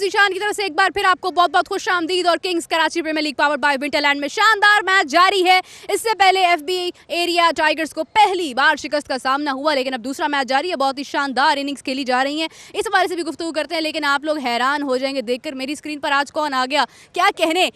जीशान की तरफ से एक बार फिर आपको बहुत बहुत खुश आमदीद। और kings Karachi premier league powered by winterland में शानदार मैच जारी है। इससे पहले एफबी एरिया टाइगर्स को पहली बार शिकस्त का सामना हुआ, लेकिन अब दूसरा मैच जारी है। बहुत ही शानदार इनिंग्स खेली जा रही हैं, इस बारे से भी गुफ्तगू करते हैं। लेकिन आप लोग हैरान हो जाएंगे देखकर मेरी स्क्रीन पर आज कौन आ गया, क्या कहने।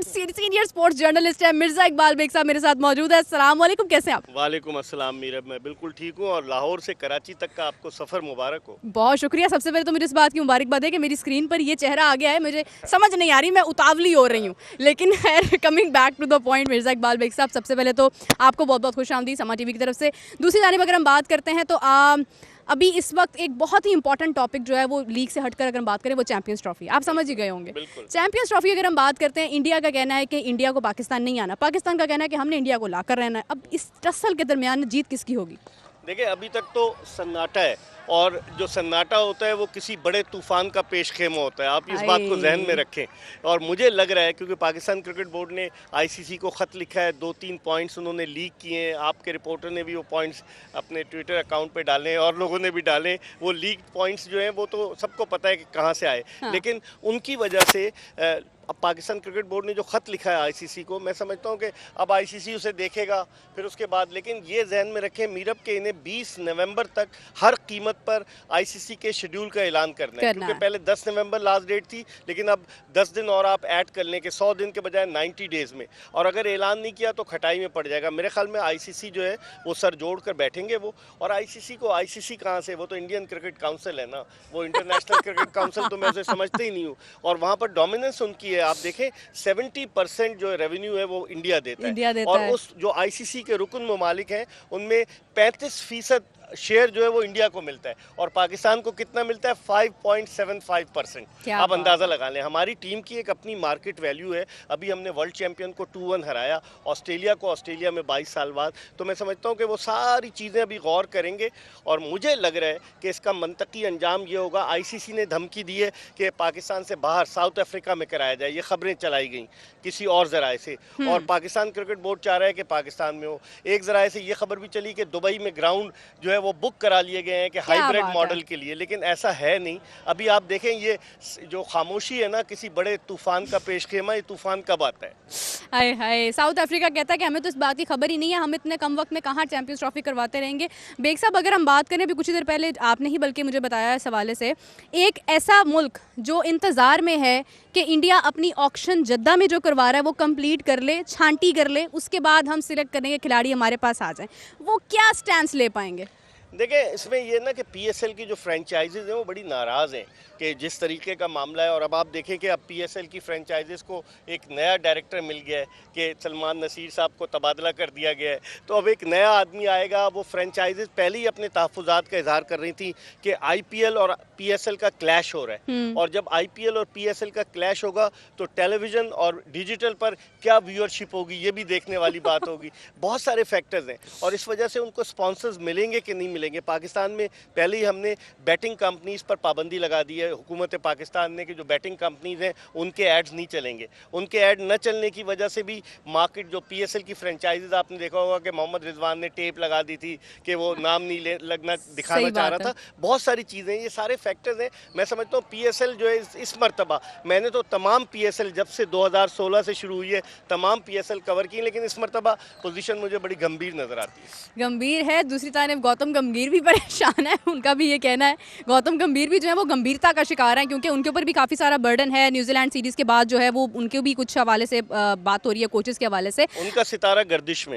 सीनियर स्पोर्ट्स जर्नलिस्ट है मिर्जा इकबाल बेग साहब मेरे साथ मौजूद है। अस्सलाम वालेकुम, कैसे हैं आप? वालेकुम अस्सलाम मीरब, मैं बिल्कुल ठीक हूँ और लाहौर से कराची तक का आपको सफ़र मुबारक हो। बहुत शुक्रिया। सबसे पहले तो मुझे इस बात की मुबारकबाद है कि मेरी स्क्रीन पर ये चेहरा आ गया है, मुझे समझ नहीं आ रही, मैं उतावली हो रही हूँ। लेकिन खैर, coming back to the point, Mirza Iqbal Beg साहब, सबसे पहले तो आपको बहुत बहुत खुश आमदीद समा टीवी की तरफ से। दूसरी जानिब अगर हम बात करते हैं तो अभी इस वक्त एक बहुत ही इंपॉर्टेंट टॉपिक जो है वो लीग से हटकर अगर हम बात करें वो चैंपियंस ट्रॉफी, आप समझ ही गए होंगे। चैंपियंस ट्रॉफी अगर हम बात करते हैं, इंडिया का कहना है कि इंडिया को पाकिस्तान नहीं आना, पाकिस्तान का कहना है कि हमने इंडिया को लाकर रहना है। अब इस टसल के दरमियान जीत किसकी होगी? देखिए, अभी तक तो सन्नाटा है और जो सन्नाटा होता है वो किसी बड़े तूफान का पेशखेमा होता है, आप इस बात को जहन में रखें। और मुझे लग रहा है क्योंकि पाकिस्तान क्रिकेट बोर्ड ने आईसीसी को ख़त लिखा है, 2-3 पॉइंट्स उन्होंने लीक किए हैं, आपके रिपोर्टर ने भी वो पॉइंट्स अपने ट्विटर अकाउंट पे डाले और लोगों ने भी डाले। वो लीक पॉइंट्स जो हैं वो तो सबको पता है कि कहाँ से आए, लेकिन उनकी वजह से अब पाकिस्तान क्रिकेट बोर्ड ने जो ख़त लिखा है आईसीसी को, मैं समझता हूँ कि अब आईसीसी उसे देखेगा फिर उसके बाद। लेकिन ये जहन में रखें मीरब के इन्हें 20 नवंबर तक हर कीमत पर आईसीसी के शेड्यूल का ऐलान करना है, क्योंकि पहले 10 नवंबर लास्ट डेट थी, लेकिन अब 10 दिन और आप ऐड कर लें कि 100 दिन के बजाय 90 डेज़ में। और अगर ऐलान नहीं किया तो खटाई में पड़ जाएगा। मेरे ख्याल में आईसीसी जो है वो सर जोड़ कर बैठेंगे वो। और आईसीसी कहाँ से, वो तो इंडियन क्रिकेट काउंसिल है ना, वो इंटरनेशनल क्रिकेट काउंसिल तो मैं उसे समझते ही नहीं हूँ। और वहाँ पर डोमिनेंस उनकी है, आप देखें 70% जो रेवेन्यू है वो इंडिया देता है। और उस जो आईसीसी के रुकन ममालिक हैं उनमें 35% शेयर जो है वो इंडिया को मिलता है और पाकिस्तान को कितना मिलता है? 5.75%। आप अंदाज़ा लगा लें। हमारी टीम की एक अपनी मार्केट वैल्यू है। अभी हमने वर्ल्ड चैंपियन को 2-1 हराया, ऑस्ट्रेलिया में 22 साल बाद। तो मैं समझता हूँ कि वो सारी चीज़ें अभी गौर करेंगे और मुझे लग रहा है कि इसका मंतकी अंजाम ये होगा। आईसीसी ने धमकी दी है कि पाकिस्तान से बाहर साउथ अफ्रीका में कराया जाए, ये खबरें चलाई गई किसी और ज़राए से, और पाकिस्तान क्रिकेट बोर्ड चाह रहा है कि पाकिस्तान में हो। एक ज़राए से ये खबर भी चली कि दुबई में ग्राउंड जो है वो बुक करा लिए गए हैं कि हाइब्रिड मॉडल के लिए, लेकिन ऐसा है नहीं। अभी आप देखें ये जो खामोशी है ना किसी बड़े तूफान का पेशखेमा, ये तूफान कब आता है? हाय हाय, साउथ अफ्रीका कहता है कि हमें तो इस बात की खबर ही नहीं है, हम इतने कम वक्त में कहाँ चैंपियंस ट्रॉफी करवाते रहेंगे। बेग साहब, अगर हम बात करें, अभी कुछ ही देर पहले आपने ही बल्कि मुझे बताया इस हवाले से, एक ऐसा मुल्क जो इंतज़ार में है कि इंडिया अपनी ऑक्शन जद्दा में जो करवा रहा है वो कंप्लीट कर ले, छांटी कर ले, उसके बाद हम सिलेक्ट करेंगे खिलाड़ी हमारे पास आ जाएं, वो क्या स्टैंड ले पाएंगे? देखिए, इसमें ये ना कि पीएसएल की जो फ्रेंचाइजीज़ हैं वो बड़ी नाराज़ हैं कि जिस तरीके का मामला है। और अब आप देखें कि अब पीएसएल की फ्रेंचाइजीज़ को एक नया डायरेक्टर मिल गया है कि सलमान नसीर साहब को तबादला कर दिया गया है। तो अब एक नया आदमी आएगा। वो फ्रेंचाइजीज़ पहले ही अपने तहफ़्फ़ुज़ात का इजहार कर रही थी कि आईपीएल और पीएसएल का क्लैश हो रहा है, और जब आईपीएल और पीएसएल का क्लैश होगा तो टेलीविज़न और डिजिटल पर क्या व्यूअरशिप होगी, ये भी देखने वाली बात होगी। बहुत सारे फैक्टर्स हैं और इस वजह से उनको स्पॉन्सर्स मिलेंगे कि नहीं मिलेंगे। पाकिस्तान में पहले ही हमने बैटिंग कंपनीज़ पर पाबंदी लगा दी है हुकूमत पाकिस्तान ने कि जो बैटिंग कंपनीज़ हैं उनके एड्स नहीं चलेंगे। उनके ऐड न चलने की वजह से भी मार्केट, जो पीएसएल की फ्रेंचाइजीज़, आपने देखा होगा कि मोहम्मद रिजवान ने टेप लगा दी थी कि वो नाम नहीं लगना दिखाना चाह रहा था। बहुत सारी चीज़ें, ये सारे फैक्टर्स हैं। मैं समझता हूँ पीएसएल जो है इस मरतबा, मैंने तो तमाम पीएसएल जब से 2016 से शुरू हुई है तमाम पीएसएल कवर की, लेकिन इस मरतबा पोजीशन मुझे बड़ी गंभीर नज़र आती है। गंभीर है। दूसरी तरफ गौतम गंभीर भी परेशान है, उनका भी ये कहना है। गौतम गंभीर भी जो है वो गंभीरता का शिकार है, क्योंकि उनके ऊपर भी काफ़ी सारा बर्डन है। न्यूजीलैंड सीरीज़ के बाद जो है वो उनके भी कुछ हवाले से बात हो रही है, कोचेस के हवाले से उनका सितारा गर्दिश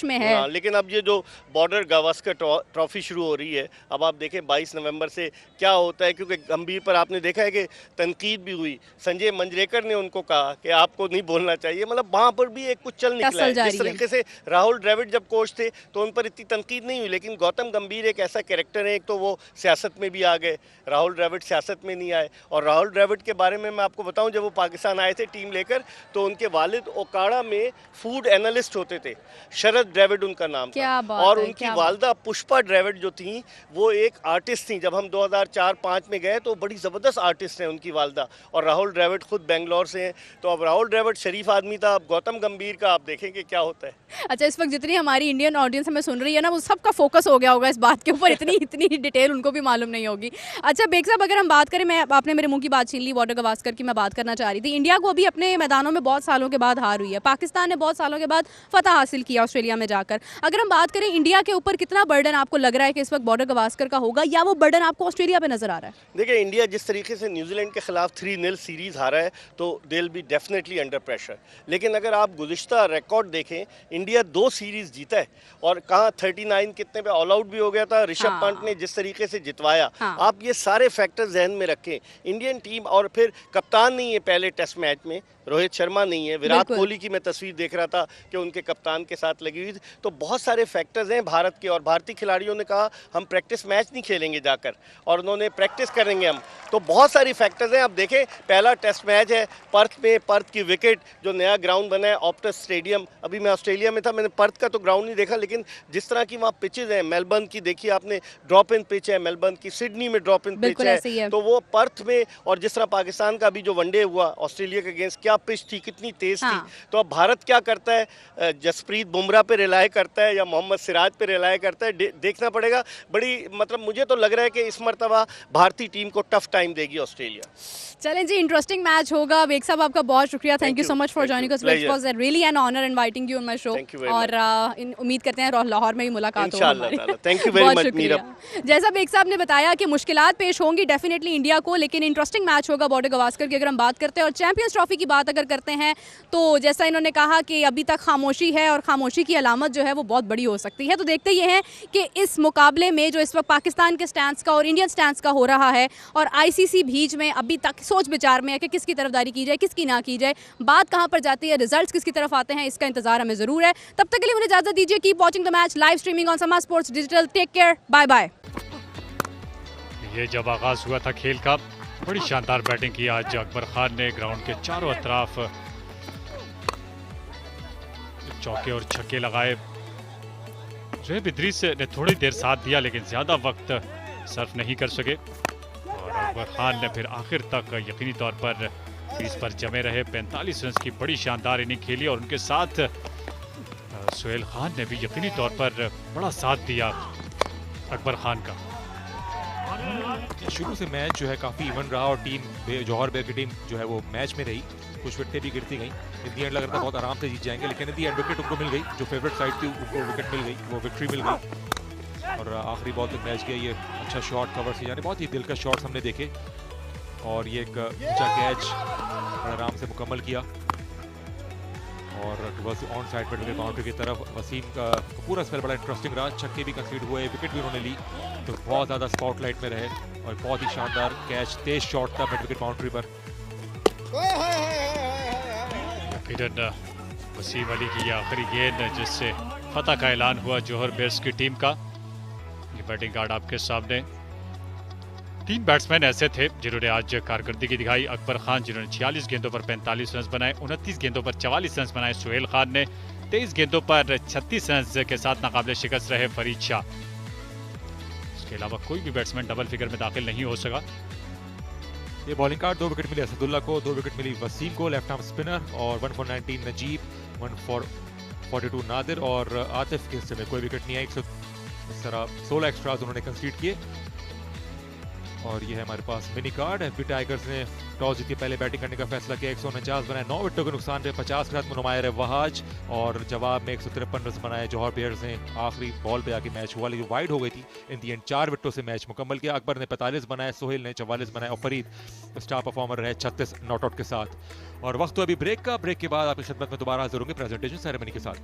में है। लेकिन अब ये जो बॉर्डर गावस्कर ट्रॉफी शुरू हो रही है, अब आप देखें 22 नवंबर से क्या होता है, क्योंकि गंभीर पर आपने देखा है कि तनकीद भी हुई। संजय मंजरेकर ने उनको कहा कि आपको नहीं बोलना चाहिए, मतलब वहाँ पर भी एक कुछ चल निकला है। जिस तरीके से राहुल द्रविड़ जब कोच थे तो उन पर इतनी तनकीद नहीं हुई, लेकिन गौतम गंभीर एक ऐसा कैरेक्टर है, एक तो वो सियासत में भी आ गए, राहुल द्रविड़ सियासत में नहीं आए। और राहुल द्रविड़ के बारे में मैं आपको बताऊं, जब वो पाकिस्तान आए थे टीम लेकर तो उनके वालिद ओकाड़ा में फूड एनालिस्ट होते थे, शरद द्रविड़ उनका नाम था। और उनकी वालदा पुष्पा द्रविड़ जो थी वो एक आर्टिस्ट थी। जब हम 2004-05 में गए तो बड़ी ज़बरदस्त आर्टिस्ट हैं उनकी वालदा, और राहुल द्रविड़ खुद बेंगलोर से हैं। तो अब राहुल द्रविड़ शरीफ आदमी था, अब गौतम गंभीर का आप देखेंगे क्या होता है। अच्छा, इस वक्त जितनी हमारी इंडियन ऑडियंस हमें सुन रही है ना, वो सबका फोकस हो गया होगा इस बात के ऊपर, इतनी इतनी डिटेल उनको भी मालूम नहीं होगी। अच्छा बेग साहब, अगर हम बात करें, मैं आपने मेरे मुंह की बात छीन ली, बॉर्डर गवास्कर की मैं बात करना चाह रही थी। इंडिया को अभी अपने मैदानों में बहुत सालों के बाद हार हुई है, पाकिस्तान ने बहुत सालों के बाद फतह हासिल किया ऑस्ट्रेलिया में जाकर। अगर हम बात करें इंडिया के ऊपर, कितना बर्डन आपको लग रहा है कि इस वक्त बॉर्डर गवास्कर का होगा, या वो बर्डन आपको ऑस्ट्रेलिया पे नजर आ रहा है? देखिए, इंडिया जिस तरीके से न्यूजीलैंड के खिलाफ 3-0 सीरीज हारा है तो they will be definitely under pressure. लेकिन अगर आप गुज़िश्ता रिकॉर्ड देखें, इंडिया 2 सीरीज जीता है और कहाँ 39 कितने पे ऑल आउट भी हो गया था, ऋषभ हाँ। पंत ने जिस तरीके से जितवाया। हाँ। आप ये सारे फैक्टर जहन में रखें। इंडियन टीम, और फिर कप्तान नहीं है पहले टेस्ट मैच में, रोहित शर्मा नहीं है, विराट बिल्कुल। कोहली की मैं तस्वीर देख रहा था कि उनके कप्तान के साथ लगी हुई थी। तो बहुत सारे फैक्टर्स हैं भारत के, और भारतीय खिलाड़ियों ने कहा हम प्रैक्टिस मैच नहीं खेलेंगे जाकर, और उन्होंने प्रैक्टिस करेंगे हम। तो बहुत सारी फैक्टर्स हैं। अब देखें, पहला टेस्ट मैच है पर्थ में, पर्थ की विकेट जो नया ग्राउंड बना है ऑप्टस स्टेडियम। अभी मैं ऑस्ट्रेलिया में था, मैंने पर्थ का तो ग्राउंड नहीं देखा, लेकिन जिस तरह की वहाँ पिचेज हैं, मेलबर्न की देखिए आपने, ड्रॉप इन पिच है मेलबर्न की, सिडनी में ड्रॉप इन पिच बिल्कुल ऐसे ही है, है। तो वो पर्थ में, और जिस तरह पाकिस्तान का अभी जो वनडे हुआ ऑस्ट्रेलिया के अगेंस्ट, क्या पिच थी, कितनी तेज हाँ। थी। तो अब भारत क्या करता है, जसप्रीत बुमराह पे रिलाय करता है या मोहम्मद सिराज पे रिलाय करता है, देखना पड़ेगा। बड़ी मतलब मुझे तो लग रहा है कि इस मरतबा भारतीय टीम को टफ टाइम देगी ऑस्ट्रेलिया। चलें जी, इंटरेस्टिंग मैच होगा। बेग साहब आपका बहुत शुक्रिया, thank you so much for joining us, it was really an honour inviting you on my show. Thank you very और उम्मीद करते हैं लाहौर में ही मुलाकात हो इंशाल्लाह हमारी। ताला। Thank you very बहुत much, शुक्रिया। मीरा। जैसा बेग साहब ने बताया कि मुश्किलात पेश होंगी डेफिनेटली इंडिया को, लेकिन इंटरेस्टिंग मैच होगा बॉर्डर गवास्कर की। अगर हम बात करते हैं और चैंपियंस ट्रॉफी की बात अगर करते हैं, तो जैसा इन्होंने कहा कि अभी तक खामोशी है, और खामोशी की अलामत जो है वो बहुत बड़ी हो सकती है। तो देखते ये हैं कि इस मुकाबले में जो इस वक्त पाकिस्तान के स्टैंड्स का और इंडियन स्टैंड्स का हो रहा है, और आईसीसी बीच में अभी तक सोच विचार में है कि किसकी तरफदारी की जाए, किसकी ना की जाए, बात कहां पर जाती है, रिजल्ट्स किसकी तरफ आते हैं, इसका इंतजार हमें जरूर है। तब तक के लिए मुझे इजाजत दीजिए। Keep watching the match, live streaming on Samaa sports digital. Take care, bye bye. ये जब आगाज हुआ था खेल का, बड़ी शानदार बैटिंग की आज अकबर खान ने। ग्राउंड के चारों तरफ चौके और छक्के लगाए। जोहेब इदरीस ने थोड़ी देर साथ दिया, लेकिन ज्यादा वक्त सर्फ नहीं कर सके, और अकबर खान ने फिर आखिर तक यकीनी तौर पर क्रीज पर जमे रहे। 45 रन की बड़ी शानदार इनिंग खेली, और उनके साथ सुहेल खान ने भी यकीनी तौर पर बड़ा साथ दिया अकबर खान का। शुरू से मैच जो है काफ़ी इवन रहा, और टीम जौहर बेग की टीम जो है वो मैच में रही। कुछ विकेटें भी गिरती गई, इन दी एंड लग रहा था बहुत आराम से जीत जाएंगे, लेकिन इन दी एंड विकेट उनको मिल गई। जो फेवरेट साइड थी उनको विकेट मिल गई, वो विक्ट्री मिल गई, और आखिरी बॉल तक मैच गया। ये अच्छा शॉट कवर से, यानी बहुत ही दिलकश शॉट्स हमने देखे, और ये एक ऊंचा कैच बड़ा आराम से मुकम्मल किया, और ऑन साइड पर बाउंड्री की तरफ वसीम का पूरा स्पेल बड़ा इंटरेस्टिंग रहा। छक्के भी कंसीड हुए, विकेट भी उन्होंने ली, तो बहुत ज़्यादा स्पॉटलाइट में रहे, और बहुत ही शानदार कैच, तेज शॉट था मिड विकेट बाउंड्री पर। यकीनन वसीम अली की आखिरी गेंद, जिससे फतह का ऐलान हुआ जौहर बेयर्स की टीम का। ये बैटिंग कार्ड आपके सामने। 3 बैट्समैन ऐसे थे जिन्होंने आज कारकर्दगी दिखाई। अकबर खान, जिन्होंने 46 गेंदों पर 45 रन बनाए, 29 गेंदों पर 44 रन बनाए सुहेल खान ने, 23 गेंदों पर 36 रन के साथ नाकाबिले शिकस्त रहे फरीद शाह। इसके अलावा कोई भी बैट्समैन डबल फिगर में दाखिल नहीं हो सका। ये बॉलिंग कार्ड 2 विकेट मिली असदुल्ला को, 2 विकेट मिली वसीम को लेफ्ट आर्म स्पिनर, और 1 for 19 नजीब, 1 for 42 नादिर, और आतिफ के हिस्से में कोई विकेट नहीं आई। इस तरह 16 एक्स्ट्राज उन्होंने कंसीड किए। और ये है हमारे पास मिनी कार्ड। एफबी टाइगर्स ने टॉस जीत के पहले बैटिंग करने का फैसला किया, 149 बनाए, 9 विकेटों के नुकसान पे 50 के साथ नुमायर है वहाज, और जवाब में 153 रन बनाए जौहर बेयर्स ने। आखिरी बॉल पे आके मैच हुआ, लेकिन वाइड हो गई थी। इन दी एंड 4 विकेटों से मैच मुकम्मल किया। अकबर ने 45 बनाए, सोहेल ने 44 बनाए, और फरीद स्टार परफॉर्मर रहे 36 नॉट आउट के साथ। और वक्त तो अभी ब्रेक का, ब्रेक के बाद आपकी खिदमत में दोबारा हाजिर होंगे प्रेजेंटेशन सेरेमनी के साथ।